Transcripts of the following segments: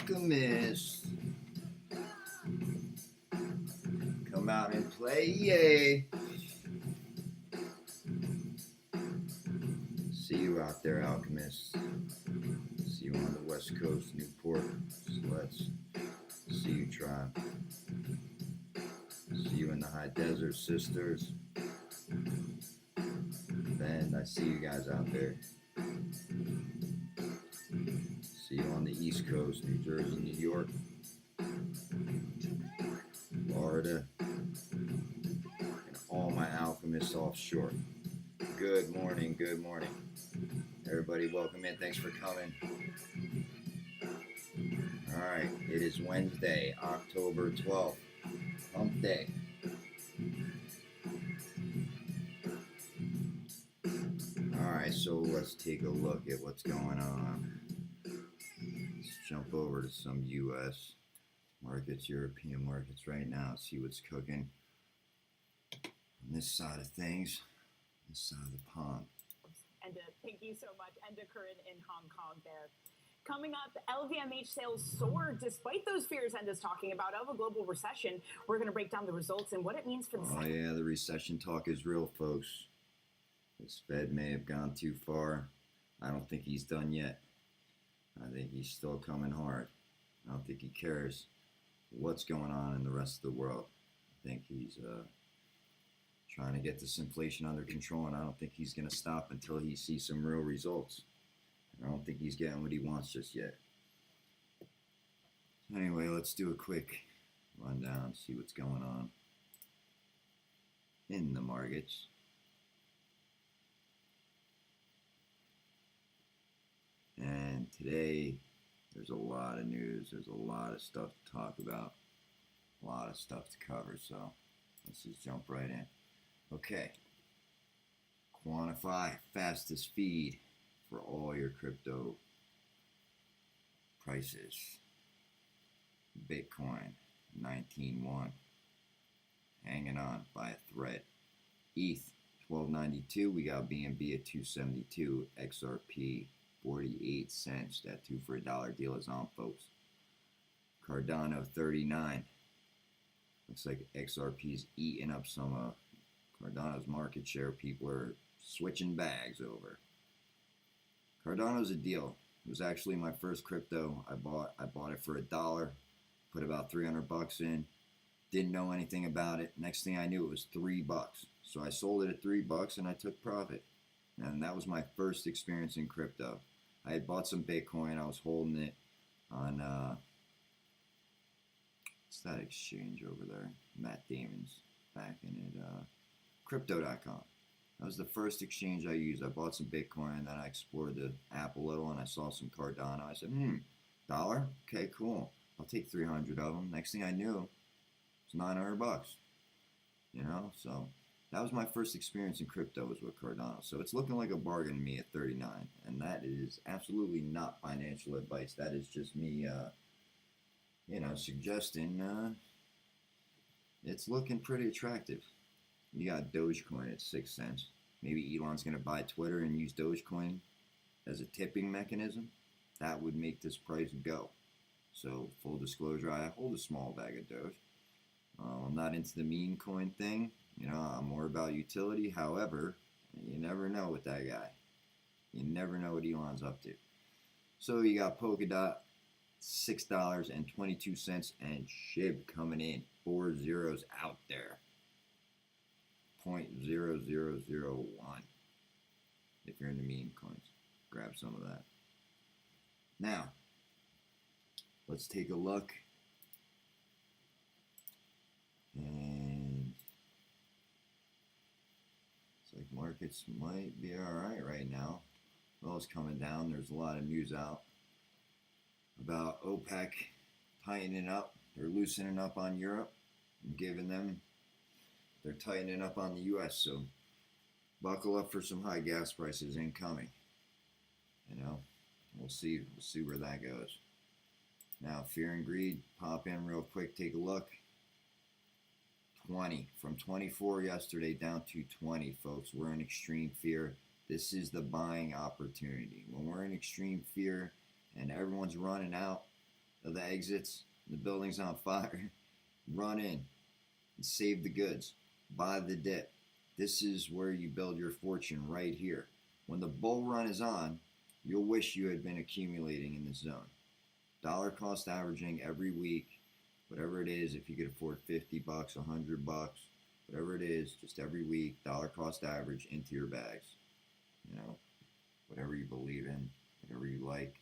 Alchemist. Come out and play, yay. See you out there, Alchemist. See you on the West Coast, Newport, Sluts. See you, Tribe. See you in the High Desert, Sisters. Bend, I see you guys out there. See you on the East Coast, New Jersey, New York, Florida, and all my alchemists offshore. Good morning, good morning. Everybody, welcome in. Thanks for coming. All right, it is Wednesday, October 12th, hump day. All right, so let's take a look at what's going on. Let's jump over to some U.S. markets, European markets right now, see what's cooking on this side of things, this side of the pond. And thank you so much, and to Corinne in Hong Kong there. Coming up, LVMH sales soared despite those fears Enda's talking about of a global recession. We're going to break down the results and what it means for the sector. Oh yeah, the recession talk is real, folks. This Fed may have gone too far. I don't think he's done yet. I think he's still coming hard. I don't think he cares what's going on in the rest of the world. I think he's trying to get this inflation under control, and I don't think he's going to stop until he sees some real results. I don't think he's getting what he wants just yet. Anyway, let's do a quick rundown, see what's going on in the markets. And today, there's a lot of news. There's a lot of stuff to talk about. A lot of stuff to cover, so let's just jump right in. Okay. Quantify, fastest feed for all your crypto prices. Bitcoin, 19.1. Hanging on by a thread. ETH, 12.92. We got BNB at 2.72. XRP, 48 cents. That 2 for $1 deal is on, folks. Cardano, 39. Looks like XRP's eating up some of Cardano's market share. People are switching bags over. Cardano's a deal. It was actually my first crypto. I bought it for $1. Put about 300 bucks in. Didn't know anything about it. Next thing I knew, it was $3. So I sold it at $3 and I took profit. And that was my first experience in crypto. I had bought some Bitcoin. I was holding it on what's that exchange over there? Matt Damon's back in it. Crypto.com. That was the first exchange I used. I bought some Bitcoin, and then I explored the app a little, and I saw some Cardano. I said, $1? Okay, cool. I'll take 300 of them. Next thing I knew, it's 900 bucks. You know, so that was my first experience in crypto was with Cardano. So it's looking like a bargain to me at 39, and that is absolutely not financial advice. That is just me, suggesting it's looking pretty attractive. You got Dogecoin at 6 cents. Maybe Elon's going to buy Twitter and use Dogecoin as a tipping mechanism. That would make this price go. So, full disclosure, I hold a small bag of Doge. I'm not into the meme coin thing. You know, I'm more about utility. However, you never know with that guy. You never know what Elon's up to. So, you got Polkadot, $6.22, and SHIB coming in. 4 zeros out there. 0.0001. If you're into meme coins, grab some of that. Now, let's take a look. And it's like markets might be alright right now. Oil's coming down. There's a lot of news out about OPEC tightening up. They're loosening up on Europe and giving them. They're tightening up on the U.S., so buckle up for some high gas prices incoming. You know, we'll see where that goes. Now, fear and greed, pop in real quick, take a look. 20, from 24 yesterday down to 20, folks. We're in extreme fear. This is the buying opportunity. When we're in extreme fear and everyone's running out, of the exits, the building's on fire, run in and save the goods. Buy the dip. This is where you build your fortune right here. When the bull run is on, you'll wish you had been accumulating in this zone. Dollar cost averaging every week, whatever it is, if you could afford $50, $100, whatever it is, just every week, dollar cost average into your bags. You know, whatever you believe in, whatever you like.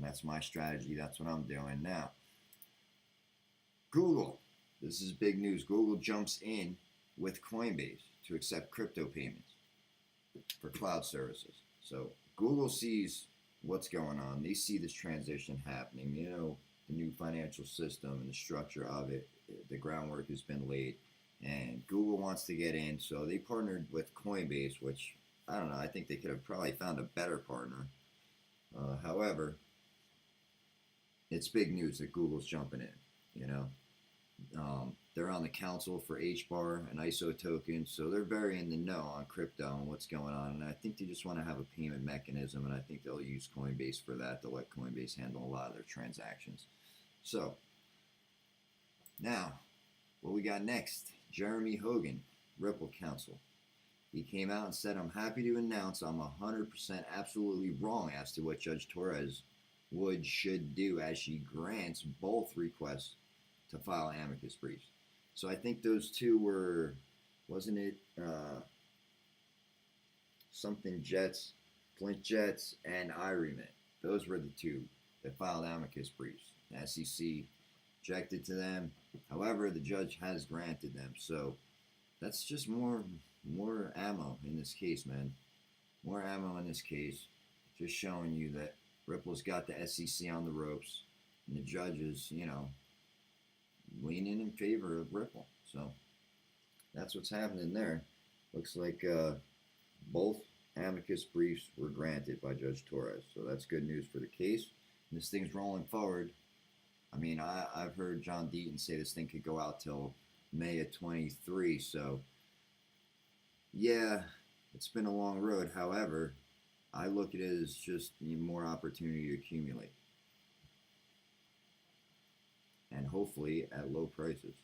That's my strategy. That's what I'm doing now. Google. This is big news. Google jumps in with Coinbase to accept crypto payments for cloud services. So Google sees what's going on. They see this transition happening. You know, the new financial system and the structure of it, the groundwork has been laid. And Google wants to get in, so they partnered with Coinbase, which, I don't know, I think they could have probably found a better partner. However, it's big news that Google's jumping in, you know. They're on the council for HBAR and ISO tokens, so they're very in the know on crypto and what's going on. And I think they just want to have a payment mechanism, and I think they'll use Coinbase for that. They'll let Coinbase handle a lot of their transactions. So, now, what we got next? Jeremy Hogan, Ripple Council. He came out and said, I'm happy to announce I'm 100% absolutely wrong as to what Judge Torres should do as she grants both requests to file amicus briefs. So I think those two were, wasn't it something Jets, Flint Jets, and iRemit. Those were the two that filed amicus briefs. The SEC objected to them. However, the judge has granted them. So that's just more ammo in this case, man. More ammo in this case. Just showing you that Ripple's got the SEC on the ropes, and the judges, you know, leaning in favor of Ripple. So that's what's happening there. Looks like both amicus briefs were granted by Judge Torres. So that's good news for the case. And this thing's rolling forward. I mean, I've heard John Deaton say this thing could go out till May of 23. So, yeah, it's been a long road. However, I look at it as just more opportunity to accumulate. And hopefully at low prices.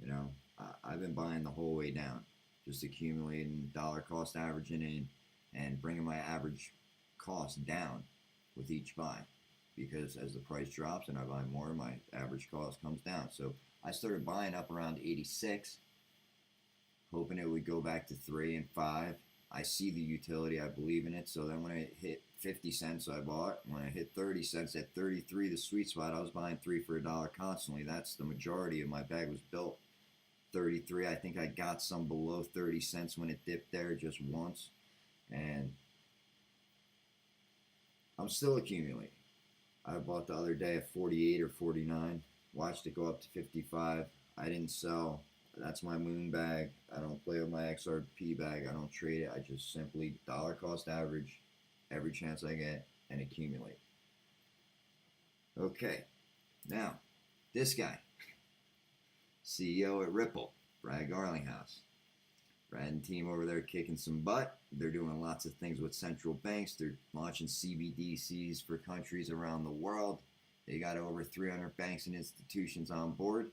You know, I've been buying the whole way down. Just accumulating, dollar cost averaging in, and bringing my average cost down with each buy. Because as the price drops and I buy more, my average cost comes down. So I started buying up around 86, hoping it would go back to 3 and 5. I see the utility, I believe in it. So then when I hit 50 cents, I bought. When I hit 30 cents at 33, the sweet spot, I was buying 3 for $1 constantly. That's the majority of my bag was built. 33, I think I got some below 30 cents when it dipped there just once. And I'm still accumulating. I bought the other day at 48 or 49, watched it go up to 55. I didn't sell. That's my moon bag. I don't play with my XRP bag. I don't trade it. I just simply dollar cost average every chance I get and accumulate. Okay, now this guy, CEO at Ripple, Brad Garlinghouse. Brad and team over there kicking some butt. They're doing lots of things with central banks. They're launching CBDCs for countries around the world. They got over 300 banks and institutions on board.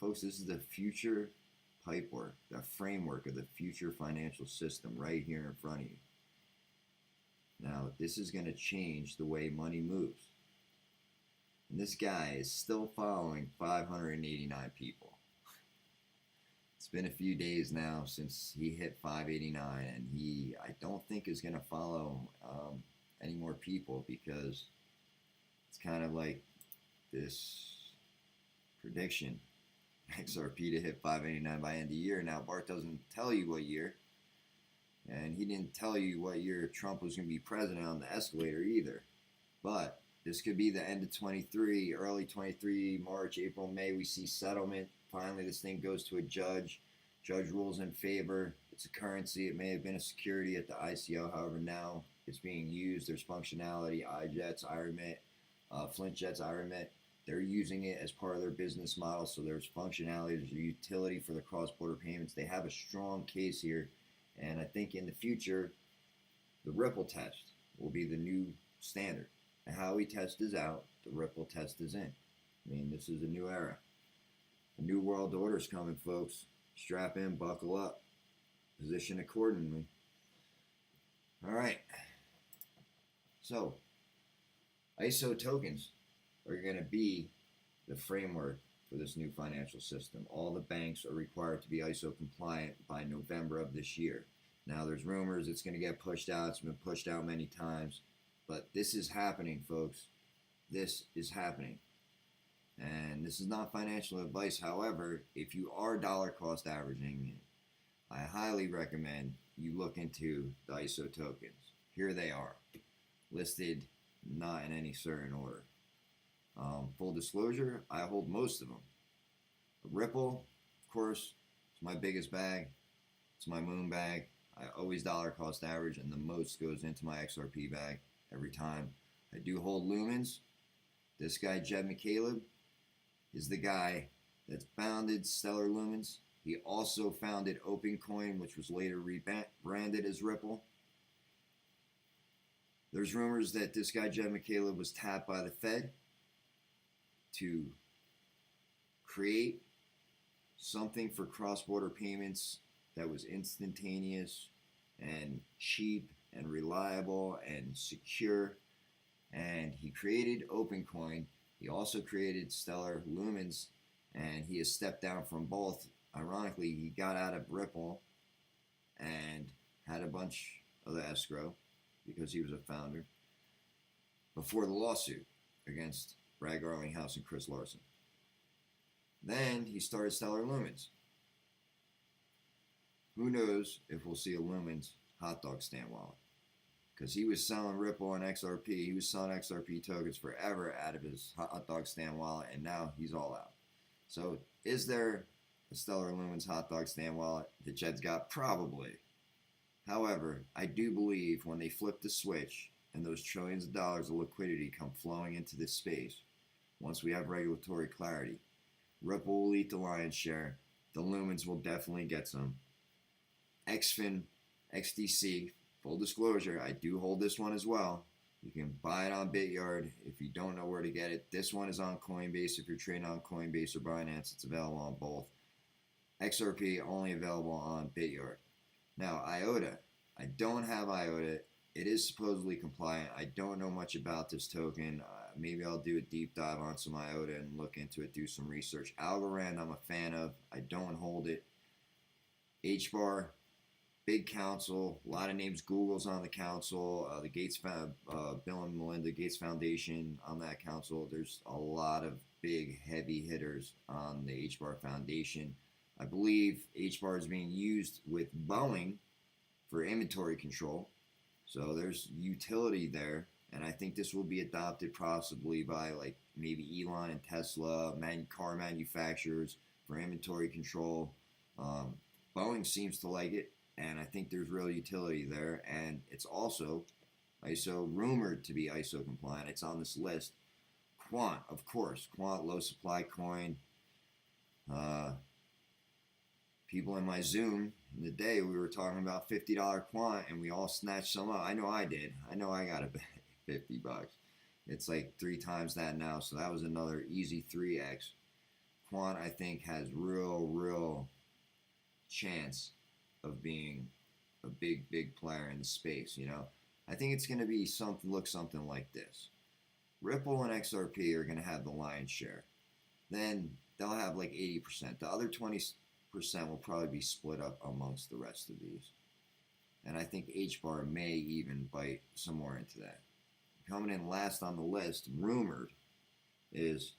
Folks, this is the future pipework, the framework of the future financial system right here in front of you. Now, this is going to change the way money moves. And this guy is still following 589 people. It's been a few days now since he hit 589, and I don't think is going to follow any more people, because it's kind of like this prediction, XRP to hit 589 by end of year. Now, Bart doesn't tell you what year, and he didn't tell you what year Trump was going to be president on the escalator either. But this could be the end of 23, early 23, March, April, May. We see settlement. Finally, this thing goes to a judge. Judge rules in favor. It's a currency. It may have been a security at the ICO. However, now it's being used. There's functionality. iJets, iRemit, Flint Jets, iRemit. They're using it as part of their business model. So there's functionality. There's a utility for the cross-border payments. They have a strong case here. And I think in the future, the Ripple test will be the new standard. The Howey test is out. The Ripple test is in. I mean, this is a new era. A new world order is coming, folks. Strap in, buckle up, position accordingly. All right. So, ISO tokens are going to be the framework for this new financial system. All the banks are required to be ISO compliant by November of this year. Now, there's rumors it's going to get pushed out. It's been pushed out many times. But this is happening, folks. This is happening. And this is not financial advice. However, if you are dollar cost averaging, I highly recommend you look into the ISO tokens. Here they are, listed not in any certain order. Full disclosure, I hold most of them. Ripple, of course, it's my biggest bag. It's my moon bag. I always dollar cost average, and the most goes into my XRP bag every time. I do hold lumens. This guy, Jed McCaleb, is the guy that founded Stellar Lumens. He also founded OpenCoin, which was later rebranded as Ripple. There's rumors that this guy, Jed McCaleb, was tapped by the Fed to create something for cross-border payments that was instantaneous and cheap and reliable and secure. And he created OpenCoin. He also created Stellar Lumens, and he has stepped down from both. Ironically, he got out of Ripple and had a bunch of the escrow because he was a founder before the lawsuit against Brad Garlinghouse and Chris Larson. Then he started Stellar Lumens. Who knows if we'll see a Lumens hot dog stand wallet? Because he was selling Ripple and XRP. He was selling XRP tokens forever out of his hot dog stand wallet, and now he's all out. So is there a Stellar Lumens hot dog stand wallet that Jed's got? Probably. However, I do believe when they flip the switch and those trillions of dollars of liquidity come flowing into this space, once we have regulatory clarity, Ripple will eat the lion's share. The Lumens will definitely get some. XFIN, XDC, full disclosure, I do hold this one as well. You can buy it on Bityard if you don't know where to get it. This one is on Coinbase. If you're trading on Coinbase or Binance, it's available on both. XRP only available on Bityard. Now, IOTA. I don't have IOTA. It is supposedly compliant. I don't know much about this token. Maybe I'll do a deep dive on some IOTA and look into it, do some research. Algorand, I'm a fan of. I don't hold it. HBAR, big council, a lot of names. Google's on the council. The Bill and Melinda Gates Foundation on that council. There's a lot of big, heavy hitters on the HBAR Foundation. I believe HBAR is being used with Boeing for inventory control. So there's utility there. And I think this will be adopted possibly by like maybe Elon and Tesla, car manufacturers for inventory control. Boeing seems to like it, and I think there's real utility there. And it's also ISO rumored to be ISO compliant. It's on this list. Quant, of course. Quant, low supply coin. People in my Zoom in the day, we were talking about $50 Quant, and we all snatched some up. I know I did. I know I got a $50. It's like 3 times that now, so that was another easy 3x. Quant, I think, has real chance of being a big player in the space. You know, I think it's going to be something like this. Ripple and XRP are going to have the lion's share. Then they'll have like 80%. The other 20% will probably be split up amongst the rest of these. And I think HBAR may even bite some more into that. Coming in last on the list, rumored, is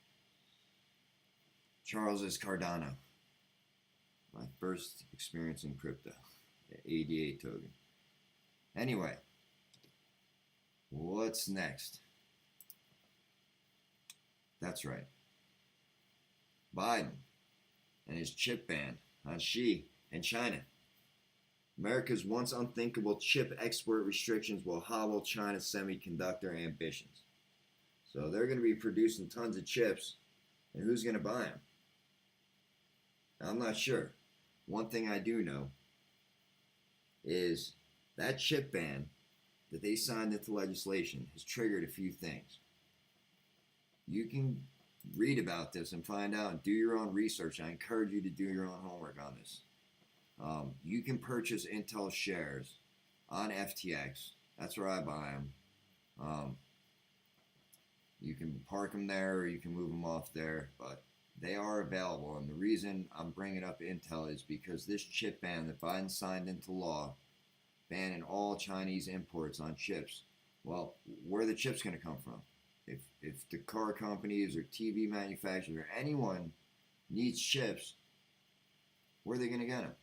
Charles's Cardano. My first experience in crypto, the ADA token. Anyway, what's next? That's right. Biden and his chip ban on Xi and China. America's once unthinkable chip export restrictions will hobble China's semiconductor ambitions. So they're going to be producing tons of chips, and who's going to buy them? I'm not sure. One thing I do know is that chip ban that they signed into legislation has triggered a few things. You can read about this and find out and do your own research. I encourage you to do your own homework on this. You can purchase Intel shares on FTX. That's where I buy them. You can park them there or you can move them off there, but they are available. And the reason I'm bringing up Intel is because this chip ban that Biden signed into law, banning all Chinese imports on chips, well, where are the chips going to come from? If the car companies or TV manufacturers or anyone needs chips, where are they going to get them?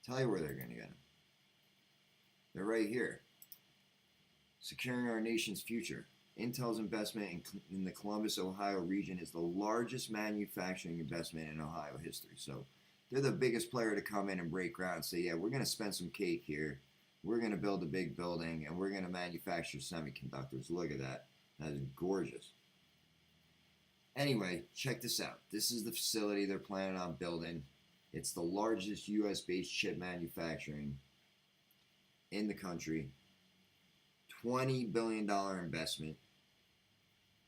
Tell you where they're going to get them. They're right here. Securing our nation's future. Intel's investment in the Columbus, Ohio region is the largest manufacturing investment in Ohio history. So they're the biggest player to come in and break ground and say, yeah, we're going to spend some cake here. We're going to build a big building and we're going to manufacture semiconductors. Look at that. That is gorgeous. Anyway, check this out. This is the facility they're planning on building. It's the largest U.S.-based chip manufacturing in the country. $20 billion investment,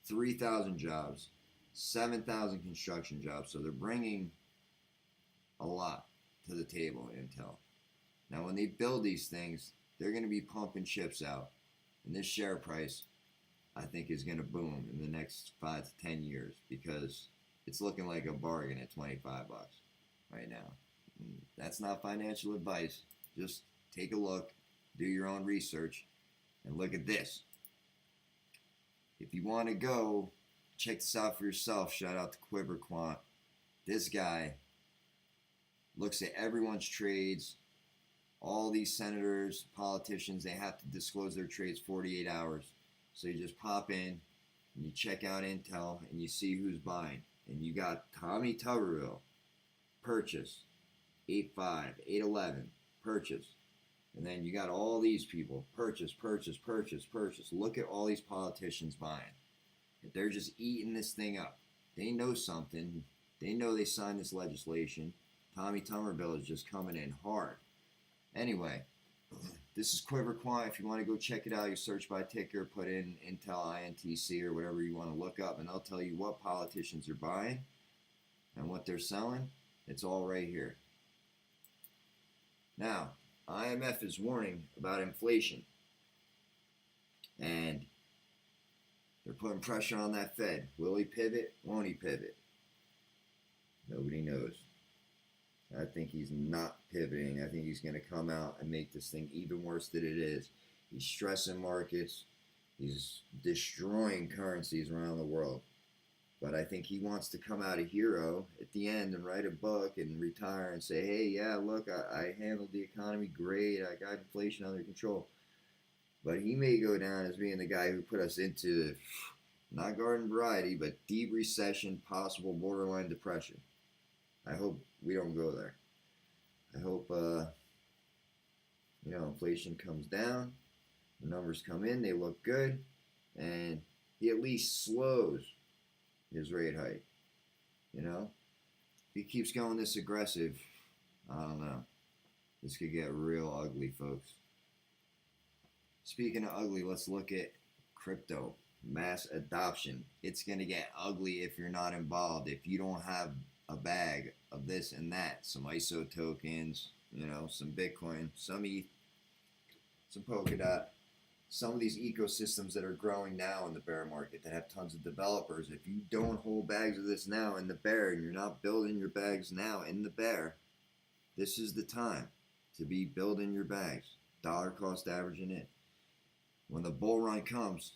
3,000 jobs, 7,000 construction jobs. So they're bringing a lot to the table, Intel. Now, when they build these things, they're going to be pumping chips out. And this share price, I think, is going to boom in the next 5 to 10 years because it's looking like a bargain at $25 right now. And that's not financial advice. Just take a look, do your own research, and look at this. If you want to go, check this out for yourself. Shout out to Quiver Quant. This guy looks at everyone's trades. All these senators, politicians, they have to disclose their trades 48 hours. So you just pop in and you check out Intel and you see who's buying. And you got Tommy Tuberville, purchase, 8.5, 8.11, purchase. And then you got all these people, purchase, purchase, purchase, purchase. Look at all these politicians buying. They're just eating this thing up. They know something. They know they signed this legislation. Tommy Tuberville is just coming in hard. Anyway, this is Quiver Quant. If you want to go check it out, you search by ticker, put in Intel INTC or whatever you want to look up, and they'll tell you what politicians are buying and what they're selling. It's all right here. Now, IMF is warning about inflation, and they're putting pressure on that Fed. Will he pivot? Won't he pivot? Nobody knows. I think he's not pivoting. I think he's going to come out and make this thing even worse than it is. He's stressing markets. He's destroying currencies around the world. But I think he wants to come out a hero at the end and write a book and retire and say, hey, yeah, look, I handled the economy great. I got inflation under control. But he may go down as being the guy who put us into, not garden variety, but deep recession, possible borderline depression. I hope we don't go there. I hope, inflation comes down, the numbers come in, they look good, and he at least slows his rate hike. If he keeps going this aggressive, I don't know. This could get real ugly, folks. Speaking of ugly, let's look at crypto. Mass adoption. It's going to get ugly if you're not involved. If you don't have a bag of this and that, some ISO tokens, some Bitcoin, some ETH, some Polkadot, some of these ecosystems that are growing now in the bear market that have tons of developers. If you don't hold bags of this now in the bear and you're not building your bags now in the bear, this is the time to be building your bags, dollar cost averaging it. When the bull run comes,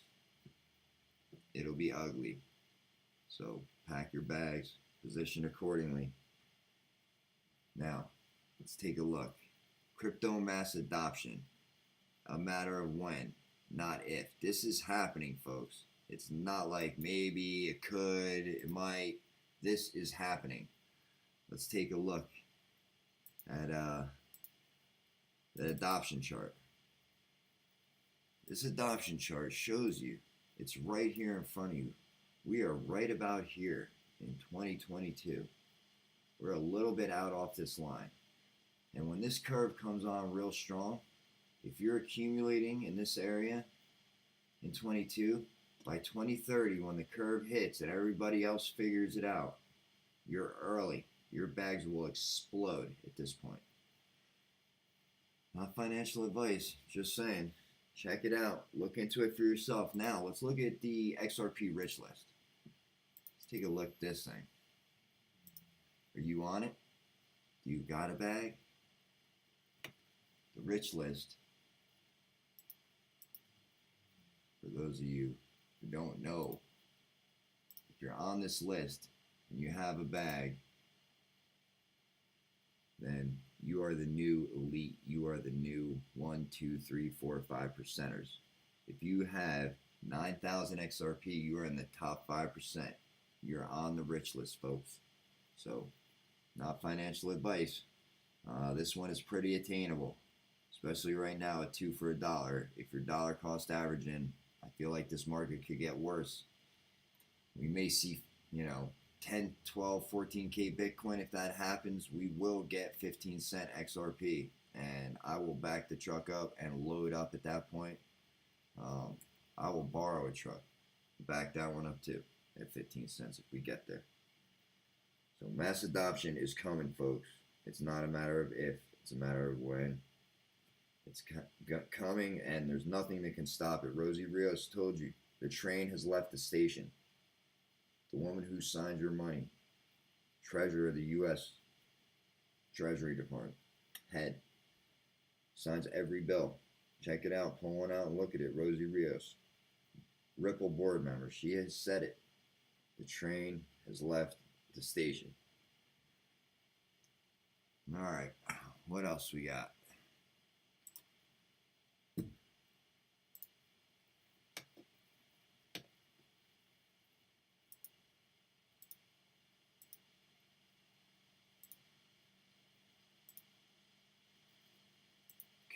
it'll be ugly. So pack your bags, position accordingly. Now, let's take a look. Crypto mass adoption. A matter of when, not if. This is happening, folks. It's not like maybe, it could, it might. This is happening. Let's take a look at the adoption chart. This adoption chart shows you, it's right here in front of you. We are right about here in 2022. We're a little bit out off this line. And when this curve comes on real strong, if you're accumulating in this area in 22, by 2030, when the curve hits and everybody else figures it out, you're early. Your bags will explode at this point. Not financial advice, just saying. Check it out. Look into it for yourself. Now, let's look at the XRP rich list. Let's take a look at this thing. Are you on it? Do you got a bag? The rich list, for those of you who don't know, if you're on this list and you have a bag, then you are the new elite. You are the new 1, 2, 3, 4, 5%ers. If you have 9,000 XRP, you are in the top 5%. You're on the rich list, folks. So, not financial advice. This one is pretty attainable, especially right now at 2 for $1. If you're dollar cost averaging, I feel like this market could get worse. We may see, 10, 12, 14K Bitcoin. If that happens, we will get 15-cent XRP, and I will back the truck up and load up at that point. I will borrow a truck, back that one up too at 15 cents if we get there. So mass adoption is coming, folks. It's not a matter of if, it's a matter of when. It's coming, and there's nothing that can stop it. Rosie Rios told you, the train has left the station. The woman who signed your money, treasurer of the U.S. Treasury Department, head, signs every bill. Check it out. Pull one out and look at it. Rosie Rios, Ripple board member. She has said it. The train has left the station. All right. What else we got?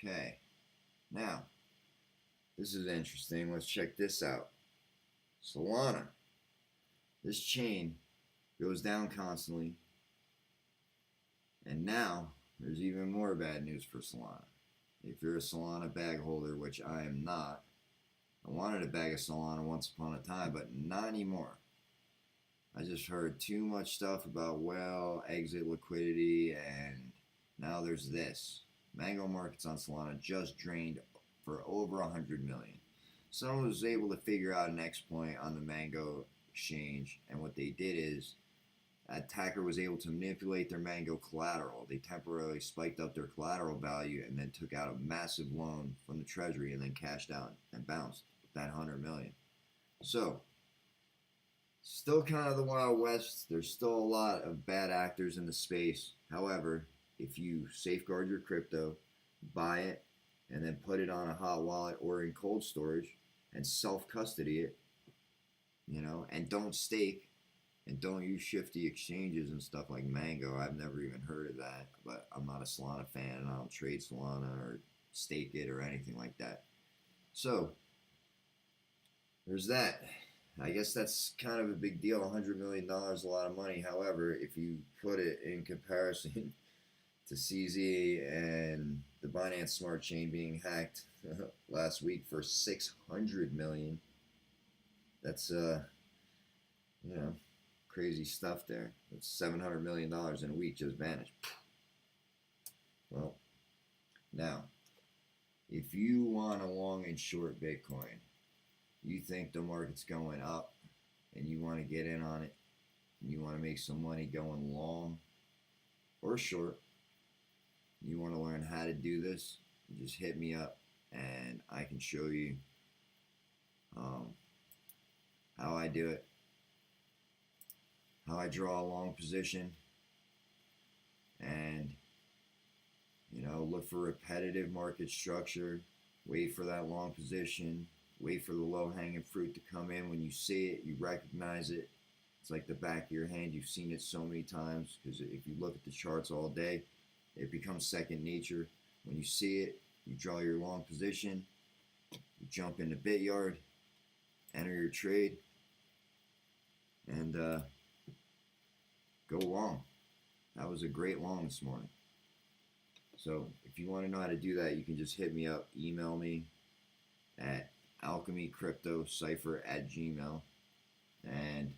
Okay, now, this is interesting. Let's check this out. Solana. This chain goes down constantly. And now, there's even more bad news for Solana. If you're a Solana bag holder, which I am not, I wanted a bag of Solana once upon a time, but not anymore. I just heard too much stuff about, exit liquidity, and now there's this. Mango markets on Solana just drained for over 100 million. Someone was able to figure out an exploit on the Mango exchange, and what they did is, attacker was able to manipulate their Mango collateral. They temporarily spiked up their collateral value and then took out a massive loan from the treasury and then cashed out and bounced with that 100 million. So, still kind of the Wild West. There's still a lot of bad actors in the space. However, if you safeguard your crypto, buy it, and then put it on a hot wallet or in cold storage and self-custody it, and don't stake and don't use shifty exchanges and stuff like Mango. I've never even heard of that, but I'm not a Solana fan and I don't trade Solana or stake it or anything like that. So, there's that. I guess that's kind of a big deal. $100 million, a lot of money. However, if you put it in comparison to CZ and the Binance Smart Chain being hacked last week for $600 million, that's crazy stuff there. That's $700 million in a week just vanished. Well, now, if you want a long and short Bitcoin, you think the market's going up and you want to get in on it, and you want to make some money going long or short, you want to learn how to do this, you just hit me up and I can show you how I do it, how I draw a long position, and look for repetitive market structure, wait for that long position, wait for the low-hanging fruit to come in. When you see it, you recognize it. It's like the back of your hand. You've seen it so many times, because if you look at the charts all day, it becomes second nature. When you see it, you draw your long position, you jump into BitYard, enter your trade, and go long. That was a great long this morning. So if you want to know how to do that, you can just hit me up, email me at alchemycryptocypher@gmail, and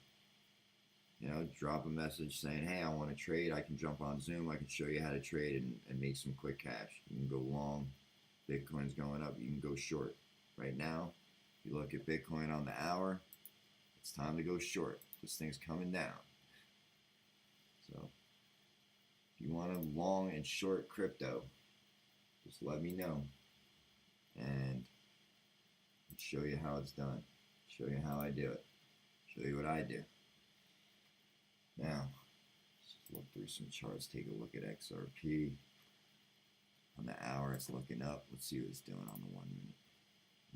drop a message saying, hey, I want to trade. I can jump on Zoom. I can show you how to trade and make some quick cash. You can go long. Bitcoin's going up. You can go short. Right now, if you look at Bitcoin on the hour, it's time to go short. This thing's coming down. So if you want to long and short crypto, just let me know, and I'll show you how it's done. Show you how I do it. Show you what I do. Now, let's look through some charts. Take a look at XRP. On the hour, it's looking up. Let's see what it's doing on the 1 minute.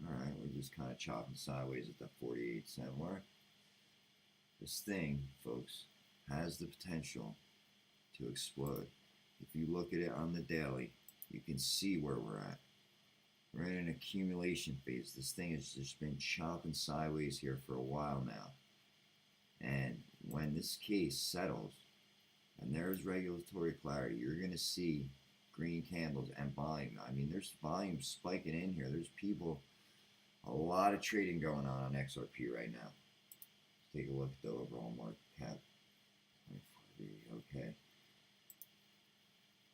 Alright, we're just kind of chopping sideways at the 48-cent mark. This thing, folks, has the potential to explode. If you look at it on the daily, you can see where we're at. We're in an accumulation phase. This thing has just been chopping sideways here for a while now. And when this case settles, and there's regulatory clarity, you're going to see green candles and volume. I mean, there's volume spiking in here. There's people, a lot of trading going on XRP right now. Let's take a look at the overall market cap. Okay.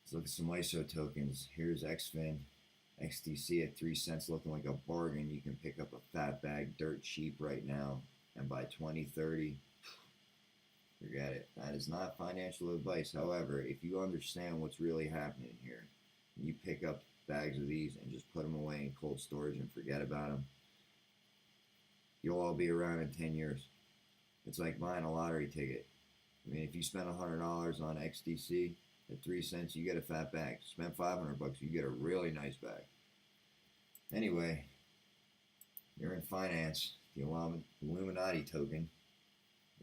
Let's look at some ISO tokens. Here's XFIN. XDC at 3 cents, looking like a bargain. You can pick up a fat bag dirt cheap right now, and by 2030, forget it. That is not financial advice. However, if you understand what's really happening here, you pick up bags of these and just put them away in cold storage and forget about them, you'll all be around in 10 years. It's like buying a lottery ticket. I mean, if you spend $100 on XDC at 3 cents, you get a fat bag. Spend $500, you get a really nice bag. Anyway, you're in finance. The Illuminati token.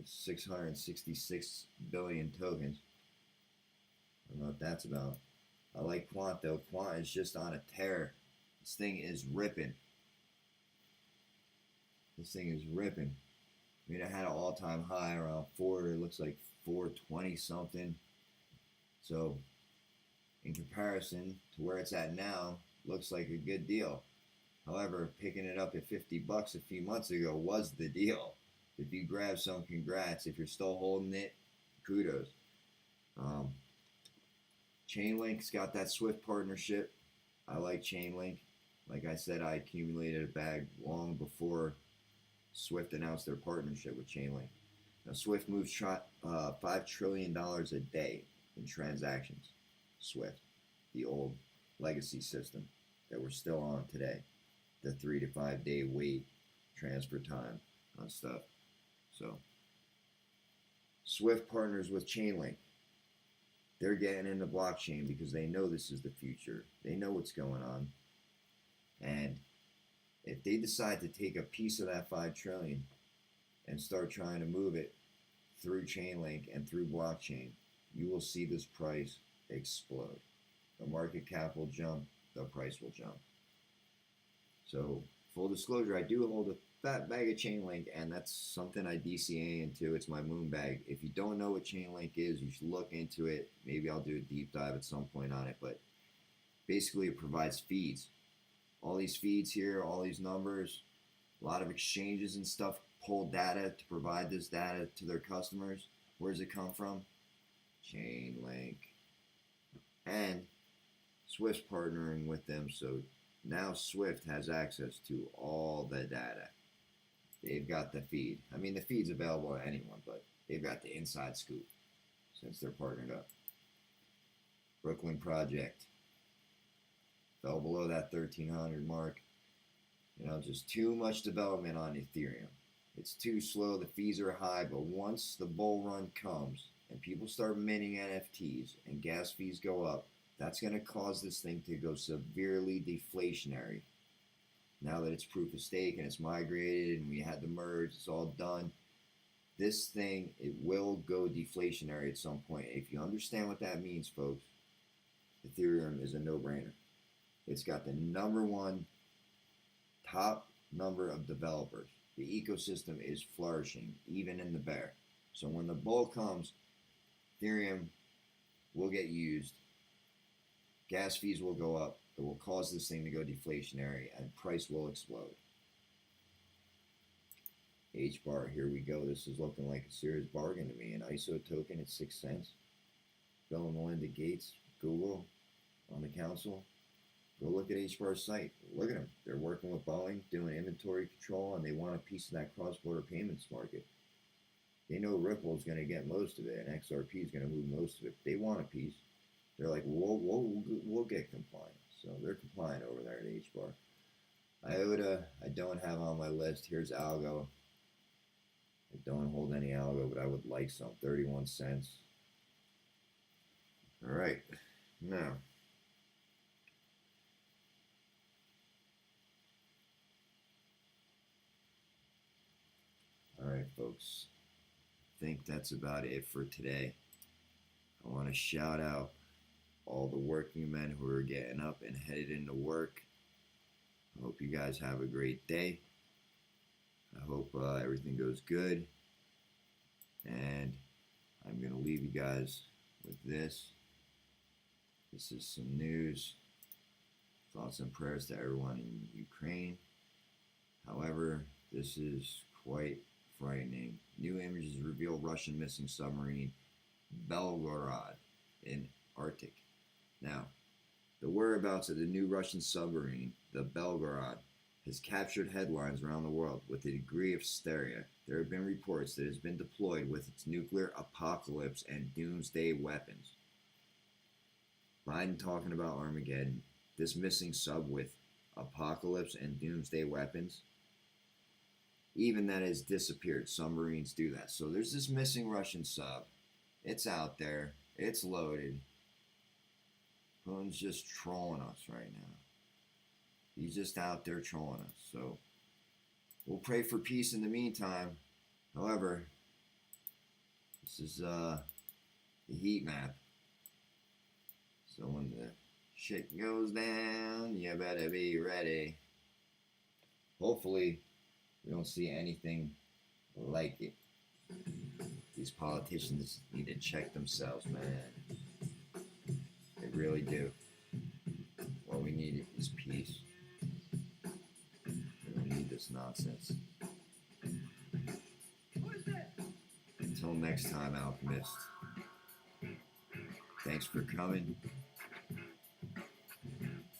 666 billion tokens. I don't know what that's about. I like Quant though. Quant is just on a tear. This thing is ripping. This thing is ripping. I mean, I had an all-time high around 4. It looks like 420 something. So, in comparison to where it's at now, looks like a good deal. However, picking it up at $50 a few months ago was the deal. If you grab some, congrats. If you're still holding it, kudos. Chainlink's got that Swift partnership. I like Chainlink. Like I said, I accumulated a bag long before Swift announced their partnership with Chainlink. Now, Swift moves $5 trillion a day in transactions. Swift, the old legacy system that we're still on today. The 3 to 5 day wait transfer time on stuff. So, Swift partners with Chainlink. They're getting into blockchain because they know this is the future. They know what's going on. And if they decide to take a piece of that 5 trillion and start trying to move it through Chainlink and through blockchain, you will see this price explode. The market cap will jump, the price will jump. So, full disclosure, I do hold a fat bag of Chainlink, and that's something I DCA into. It's my moon bag. If you don't know what Chainlink is, you should look into it. Maybe I'll do a deep dive at some point on it, but basically it provides feeds. All these feeds here, all these numbers, a lot of exchanges and stuff pull data to provide this data to their customers. Where does it come from? Chainlink. And Swift's partnering with them, so now Swift has access to all the data. They've got the feed. I mean, the feed's available to anyone, but they've got the inside scoop since they're partnered up. Brooklyn Project fell below that 1300 mark. Just too much development on Ethereum. It's too slow. The fees are high, but once the bull run comes and people start minting NFTs and gas fees go up, that's going to cause this thing to go severely deflationary. Now that it's proof of stake and it's migrated and we had the merge, it's all done. This thing, it will go deflationary at some point. If you understand what that means, folks, Ethereum is a no-brainer. It's got the #1 top number of developers. The ecosystem is flourishing, even in the bear. So when the bull comes, Ethereum will get used gas fees will go up. It will cause this thing to go deflationary, and price will explode. H bar, here we go. This is looking like a serious bargain to me. An ISO token at 6 cents. Bill and Melinda Gates, Google, on the council. Go look at H bar's site. Look at them. They're working with Boeing, doing inventory control, and they want a piece of that cross-border payments market. They know Ripple is going to get most of it, and XRP is going to move most of it. They want a piece. They're like, we'll get compliant. So they're compliant over there at H bar. IOTA, I don't have on my list. Here's Algo. I don't hold any Algo, but I would like some. 31 cents. All right. Now, all right, folks. I think that's about it for today. I want to shout out all the working men who are getting up and headed into work. I hope you guys have a great day. I hope everything goes good. And I'm going to leave you guys with this. This is some news. Thoughts and prayers to everyone in Ukraine. However, this is quite frightening. New images reveal Russian missing submarine Belgorod in Arctic. Now, the whereabouts of the new Russian submarine, the Belgorod, has captured headlines around the world with a degree of hysteria. There have been reports that it has been deployed with its nuclear apocalypse and doomsday weapons. Biden talking about Armageddon. This missing sub with apocalypse and doomsday weapons. Even that has disappeared. Submarines do that. So there's this missing Russian sub. It's out there. It's loaded. Putin's just trolling us right now. He's just out there trolling us. So we'll pray for peace in the meantime. However, this is the heat map. So when the shit goes down, you better be ready. Hopefully, we don't see anything like it. These politicians need to check themselves, man. They really do. What we need is peace. We don't need this nonsense. Until next time, Alchemist. Thanks for coming.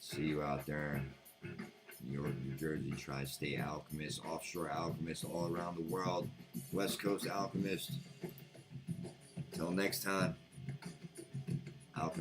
See you out there. New York, New Jersey, Tri-State Alchemists, Offshore Alchemists all around the world, West Coast Alchemists. Until next time.